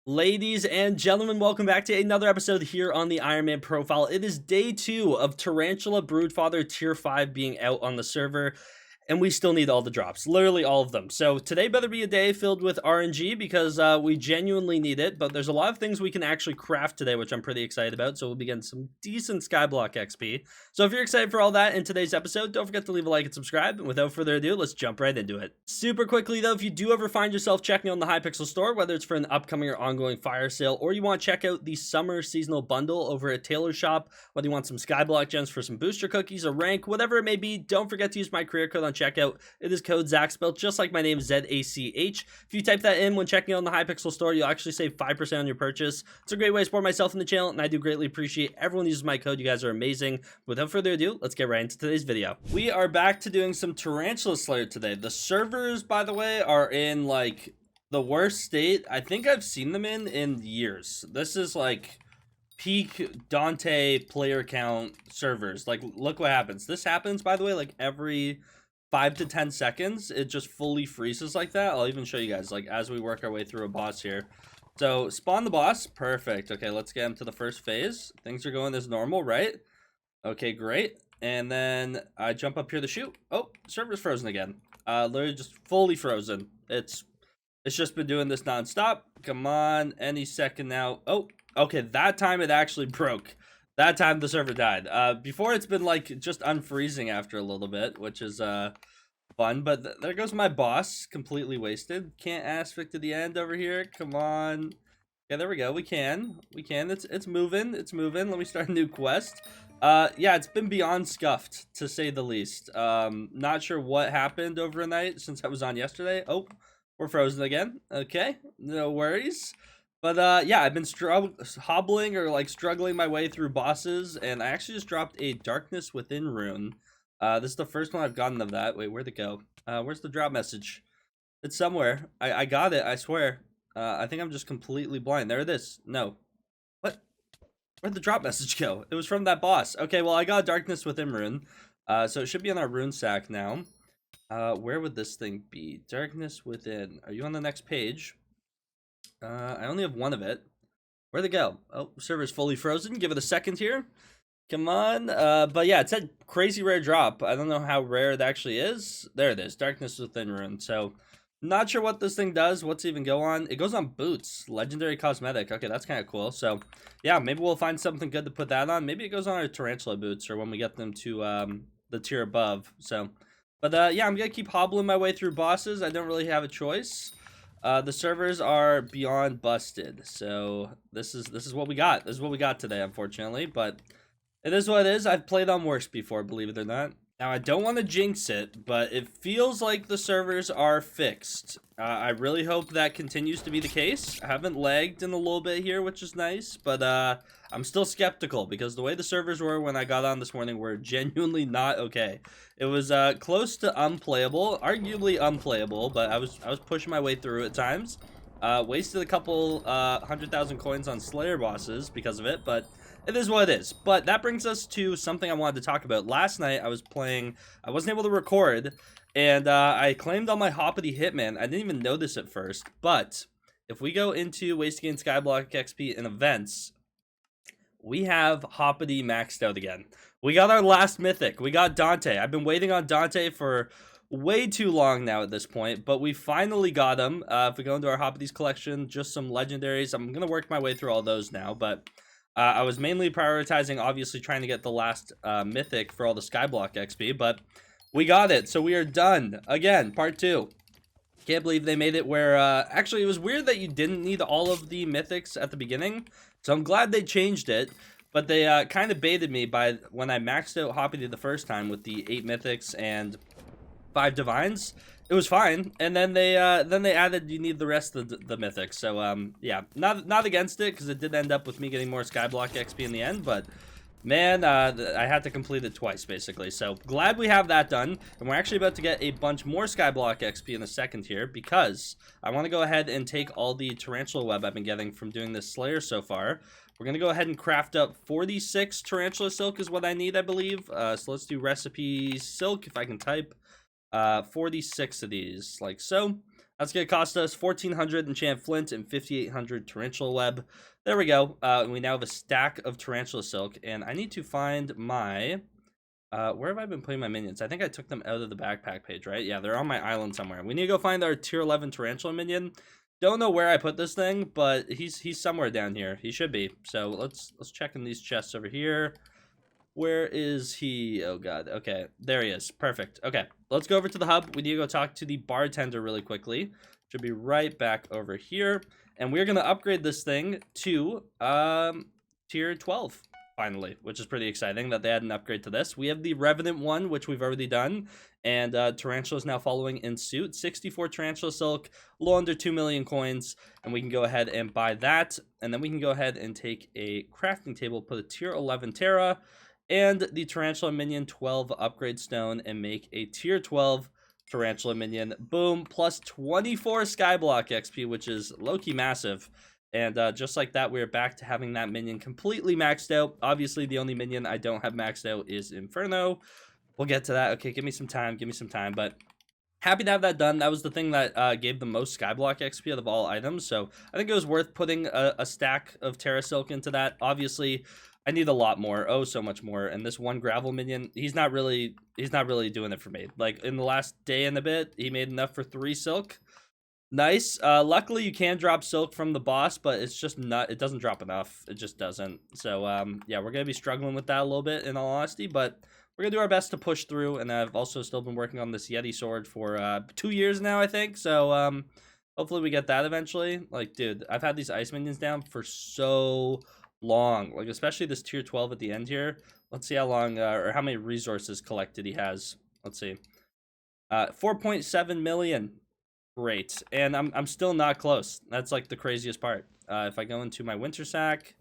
Ladies and gentlemen, welcome back to another episode here on the Ironman profile. It is day 2 of Tarantula Broodfather Tier 5 being out on the server, and we still need all the drops, literally all of them. So today better be a day filled with RNG because we genuinely need it, but there's a lot of things we can actually craft today, which I'm pretty excited about, so we'll be getting some decent Skyblock XP. So if you're excited for all that in today's episode, don't forget to leave a like and subscribe, and without further ado, let's jump right into it. Super quickly though, if you do ever find yourself checking on the Hypixel store, whether it's for an upcoming or ongoing fire sale, or you want to check out the summer seasonal bundle over at Taylor's Shop, whether you want some Skyblock gems for some booster cookies, a rank, whatever it may be, don't forget to use my career code on checkout. It is code Zach, spelled just like my name, ZACH. If you type that in when checking out on the Hypixel store, you'll actually save 5% on your purchase. It's a great way to support myself and the channel, and I do greatly appreciate everyone uses my code. You guys are amazing. Without further ado, let's get right into today's video. We are back to doing some Tarantula Slayer today. The servers, by the way, are in like the worst state I think I've seen them in years. This is like peak Dante player count servers. Like, look what happens. This happens, by the way, like every 5 to 10 seconds. It just fully freezes like that. I'll even show you guys, like, as we work our way through a boss here. So, spawn the boss. Perfect. Okay, let's get him to the first phase. Things are going as normal, right? Okay, great. And then I jump up here to shoot. Oh, server's frozen again. Literally just fully frozen. It's just been doing this nonstop. Come on, any second now. Oh, okay, that time it actually broke. That time the server died. Before it's been like just unfreezing after a little bit, which is fun. But there goes my boss, completely wasted. Can't aspect to the end over here. Come on. Yeah, there we go. We can. It's moving. It's moving. Let me start a new quest. Yeah, it's been beyond scuffed, to say the least. Not sure what happened overnight since I was on yesterday. Oh, we're frozen again. Okay, no worries. But yeah, I've been hobbling or like struggling my way through bosses, and I actually just dropped a Darkness Within rune. This is the first one I've gotten of that. Wait, where'd it go? Where's the drop message? It's somewhere. I got it, I swear. I think I'm just completely blind. There it is. No. What? Where'd the drop message go? It was from that boss. Okay, well, I got Darkness Within rune. So it should be in our rune sack now. Where would this thing be? Darkness Within. Are you on the next page? I only have one of it. Where'd it go? Oh, server's fully frozen. Give it a second here. Come on. But yeah, it said crazy rare drop. I don't know how rare it actually is. There it is. Darkness Within rune. So, not sure what this thing does. What's even go on? It goes on boots. Legendary cosmetic. Okay, that's kind of cool. So, yeah, maybe we'll find something good to put that on. Maybe it goes on our Tarantula boots or when we get them to the tier above. So, but yeah, I'm going to keep hobbling my way through bosses. I don't really have a choice. The servers are beyond busted, so this is what we got. This is what we got today, unfortunately, but it is what it is. I've played on worse before, believe it or not. Now, I don't want to jinx it, but it feels like the servers are fixed. I really hope that continues to be the case. I haven't lagged in a little bit here, which is nice, but I'm still skeptical because the way the servers were when I got on this morning were genuinely not okay. It was close to unplayable, arguably unplayable, but I was pushing my way through at times. Wasted a couple 100,000 coins on Slayer bosses because of it, but it is what it is. But that brings us to something I wanted to talk about. Last night I was playing, I wasn't able to record, and I claimed on my Hoppity Hitman. I didn't even know this at first, but if we go into ways to gain Skyblock XP and events, we have Hoppity maxed out again. We got our last mythic. We got Dante. I've been waiting on Dante for way too long now at this point, but we finally got him. If we go into our Hoppity's collection, just some legendaries. I'm going to work my way through all those now, but I was mainly prioritizing, obviously, trying to get the last mythic for all the Skyblock XP, but we got it, so we are done. Again, part 2. Can't believe they made it where, actually, it was weird that you didn't need all of the mythics at the beginning, so I'm glad they changed it, but they kind of baited me by when I maxed out Hoppity the first time with the 8 mythics and 5 divines. It was fine, and then they added you need the rest of the mythics. So yeah, not against it because it did end up with me getting more Skyblock XP in the end, but man, I had to complete it twice basically. So glad we have that done, and we're actually about to get a bunch more Skyblock XP in a second here because I want to go ahead and take all the Tarantula web I've been getting from doing this Slayer so far. We're gonna go ahead and craft up 46 Tarantula silk is what I need, I believe. So let's do recipe silk if I can type. 46 of these, like so. That's going to cost us 1,400 enchant flint and 5,800 tarantula web. There we go. We now have a stack of tarantula silk, and I need to find my... where have I been putting my minions? I think I took them out of the backpack page, right? Yeah, they're on my island somewhere. We need to go find our tier 11 tarantula minion. Don't know where I put this thing, but he's somewhere down here. He should be. So let's check in these chests over here. Where is he? Oh god. Okay, there he is. Perfect. Okay, let's go over to the hub. We need to go talk to the bartender really quickly. Should be right back over here, and we're gonna upgrade this thing to tier 12 finally, which is pretty exciting that they had an upgrade to this. We have the Revenant one, which we've already done, and Tarantula is now following in suit. 64 Tarantula Silk, a little under 2 million coins, and we can go ahead and buy that, and then we can go ahead and take a crafting table, put a tier 11 Terra, and the Tarantula Minion 12 upgrade stone, and make a tier 12 Tarantula Minion. Boom, plus 24 Skyblock XP, which is low-key massive. And just like that, we're back to having that minion completely maxed out. Obviously, the only minion I don't have maxed out is Inferno. We'll get to that. Okay, give me some time, But happy to have that done. That was the thing that gave the most Skyblock XP out of all items. So I think it was worth putting a stack of Terra Silk into that. Obviously, I need a lot more. Oh, so much more. And this one gravel minion, he's not really doing it for me. Like, in the last day and a bit, he made enough for 3 silk. Nice. Luckily, you can drop silk from the boss, but it's just not... It doesn't drop enough. It just doesn't. So, yeah, we're going to be struggling with that a little bit, in all honesty, but we're going to do our best to push through, and I've also still been working on this Yeti sword for 2 years now, I think, so, hopefully we get that eventually. Like, dude, I've had these ice minions down for so long, like, especially this tier 12 at the end here. Let's see how long, or how many resources collected he has. Let's see. 4.7 million. Great, and I'm still not close. That's like the craziest part. If I go into my winter sack,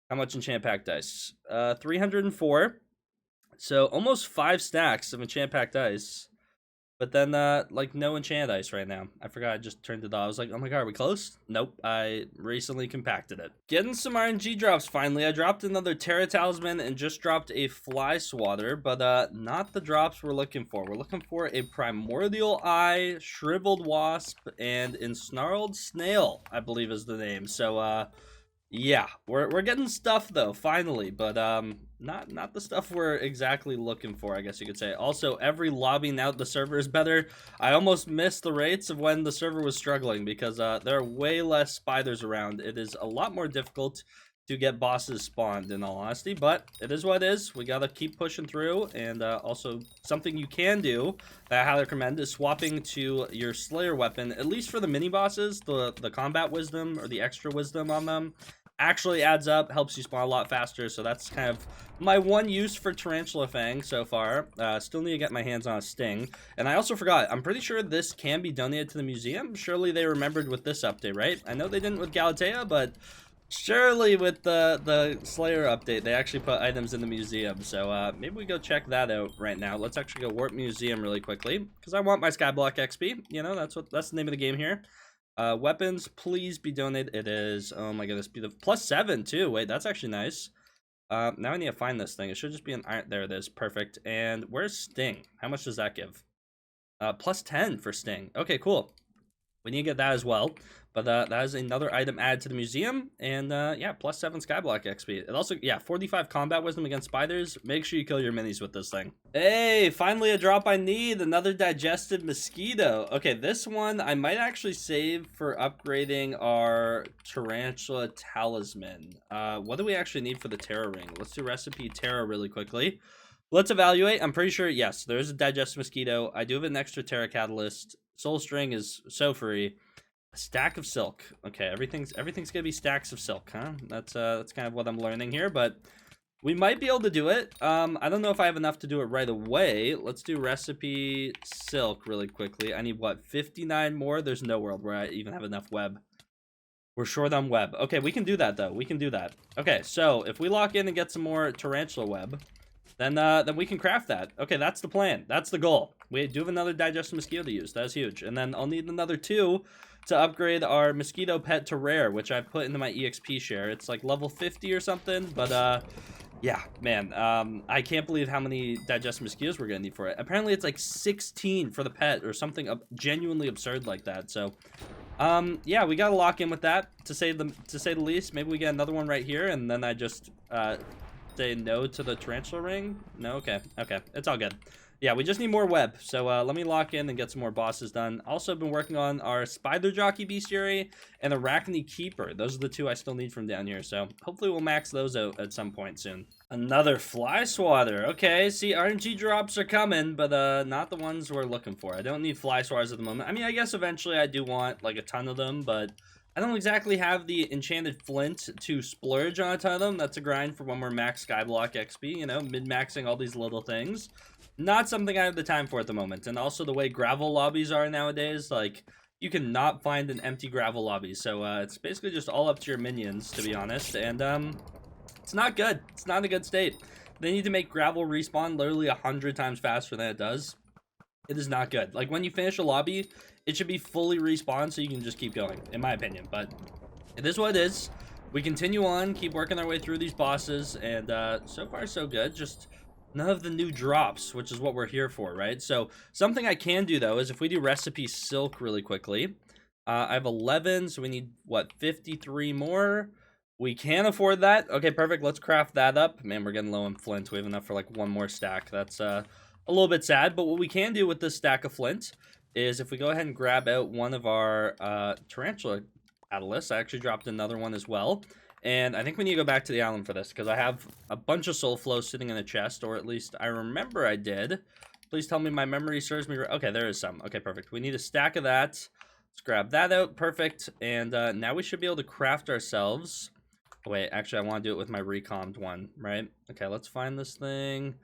how much enchant pack dice? 304. So almost 5 stacks of enchant pack dice. But then like no enchant dice right now. I forgot I just turned it off. I was like, oh my god, are we close? Nope, I recently compacted it. Getting some RNG drops finally. I dropped another Terra Talisman and just dropped a Fly Swatter, but not the drops we're looking for. We're looking for a Primordial Eye, Shriveled Wasp, and Ensnarled Snail, I believe is the name. So yeah, we're getting stuff though, finally, but not the stuff we're exactly looking for, I guess you could say. Also, every lobbying out the server is better. I almost missed the rates of when the server was struggling because there are way less spiders around. It is a lot more difficult to get bosses spawned, in all honesty, but it is what it is. We gotta keep pushing through, and also something you can do that I highly recommend is swapping to your Slayer weapon, at least for the mini bosses. The combat wisdom or the extra wisdom on them actually adds up, helps you spawn a lot faster. So that's kind of my one use for Tarantula Fang so far. Still need to get my hands on a Sting. And I also forgot, I'm pretty sure this can be donated to the museum. Surely they remembered with this update, right? I know they didn't with Galatea, but surely with the Slayer update, they actually put items in the museum. So maybe we go check that out right now. Let's actually go Warp Museum really quickly, because I want my Skyblock XP. You know, that's the name of the game here. Weapons, please be donated. It is, oh my goodness, be the +7 too. Wait, that's actually nice. Now I need to find this thing. It should just be an iron. There it is. Perfect. And where's Sting? How much does that give? +10 for Sting. Okay, cool. We need to get that as well. But that is another item added to the museum. And yeah, +7 Skyblock XP. It also, yeah, 45 combat wisdom against spiders. Make sure you kill your minis with this thing. Hey, finally a drop I need. Another digested mosquito. Okay, this one I might actually save for upgrading our Tarantula Talisman. What do we actually need for the Terra ring? Let's do recipe Terra really quickly. Let's evaluate. I'm pretty sure, yes, there is a digested mosquito. I do have an extra Terra catalyst. Soul string is so free. A stack of silk. Okay, everything's gonna be stacks of silk, huh? That's kind of what I'm learning here, but we might be able to do it. I don't know if I have enough to do it right away. Let's do recipe silk really quickly. I need what, 59 more? There's no world where I even have enough web. We're short on web. Okay, we can do that though. We can do that. Okay, so if we lock in and get some more tarantula web, then we can craft that. Okay, that's the plan. That's the goal. We do have another digested mosquito to use. That's huge. And then I'll need another 2 to upgrade our mosquito pet to rare, which I put into my EXP share. It's like level 50 or something, but Yeah, man. I can't believe how many digestive mosquitoes we're gonna need for it. Apparently, it's like 16 for the pet or something genuinely absurd like that. So, yeah, we gotta lock in with that to say the least. Maybe we get another one right here, and then I just say no to the tarantula ring. No, okay, it's all good. Yeah, we just need more web. So let me lock in and get some more bosses done. Also been working on our spider jockey bestiary and arachne keeper. Those are the two I still need from down here. So hopefully we'll max those out at some point soon. Another fly swatter. Okay, see, RNG drops are coming, but not the ones we're looking for. I don't need fly swatters at the moment. I mean, I guess eventually I do want like a ton of them, but I don't exactly have the enchanted flint to splurge on a ton of them. That's a grind for when we're max Skyblock XP, you know, mid-maxing all these little things. Not something I have the time for at the moment. And also the way gravel lobbies are nowadays, like, you cannot find an empty gravel lobby. So it's basically just all up to your minions, to be honest. And it's not good. It's not in a good state. They need to make gravel respawn literally 100 times faster than it does. It is not good. Like, when you finish a lobby, it should be fully respawned so you can just keep going, in my opinion. But it is what it is. We continue on, keep working our way through these bosses, and so far so good. Just none of the new drops, which is what we're here for, right? So something I can do, though, is if we do recipe silk really quickly, I have 11, so we need, what, 53 more? We can afford that. Okay, perfect. Let's craft that up. Man, we're getting low on flint. We have enough for, like, one more stack. That's a little bit sad, but what we can do with this stack of flint is if we go ahead and grab out one of our tarantula catalysts. I actually dropped another one as well. And I think we need to go back to the island for this, because I have a bunch of soul flow sitting in a chest, or at least I remember I did. Please tell me my memory serves me right. Okay, there is some. Okay, perfect. We need a stack of that. Let's grab that out. Perfect. And now we should be able to craft ourselves. Oh, wait, actually, I want to do it with my recommed one, right? Okay, let's find this thing.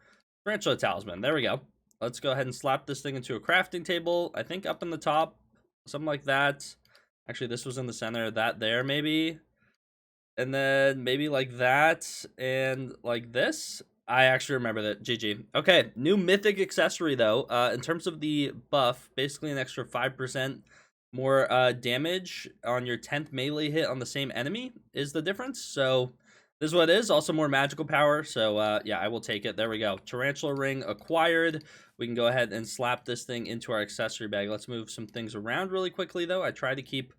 Tarantula talisman. There we go. Let's go ahead and slap this thing into a crafting table. I think up in the top, something like that. Actually, this was in the center. That there, maybe. And then maybe like that and like this. I actually remember that. GG. Okay, new mythic accessory, though. In terms of the buff, basically an extra 5% more damage on your 10th melee hit on the same enemy is the difference. So this is what it is. Also more magical power. So yeah, I will take it. There we go. Tarantula ring acquired. We can go ahead and slap this thing into our accessory bag. Let's move some things around really quickly, though. I try to keep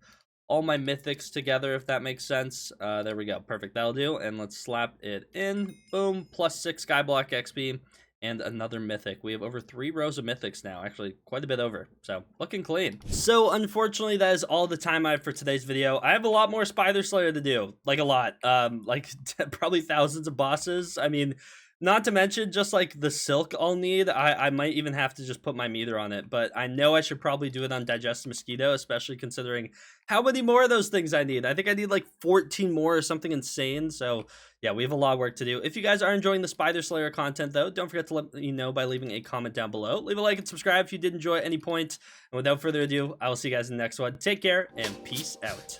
all my mythics together, if that makes sense. There we go. Perfect. That'll do. And let's slap it in. Boom. +6 Skyblock XP. And another mythic. We have over 3 rows of mythics now. Actually, quite a bit over. So, looking clean. So, unfortunately, that is all the time I have for today's video. I have a lot more Spider Slayer to do. Like, a lot. Like, probably thousands of bosses. I mean, not to mention just like the silk I'll need. I might even have to just put my meter on it, but I know I should probably do it on digestive mosquito, especially considering how many more of those things I need. I think I need like 14 more or something insane. So yeah, we have a lot of work to do. If you guys are enjoying the Spider Slayer content, though, don't forget to let me know by leaving a comment down below. Leave a like and subscribe if you did enjoy at any point. And without further ado, I will see you guys in the next one. Take care and peace out.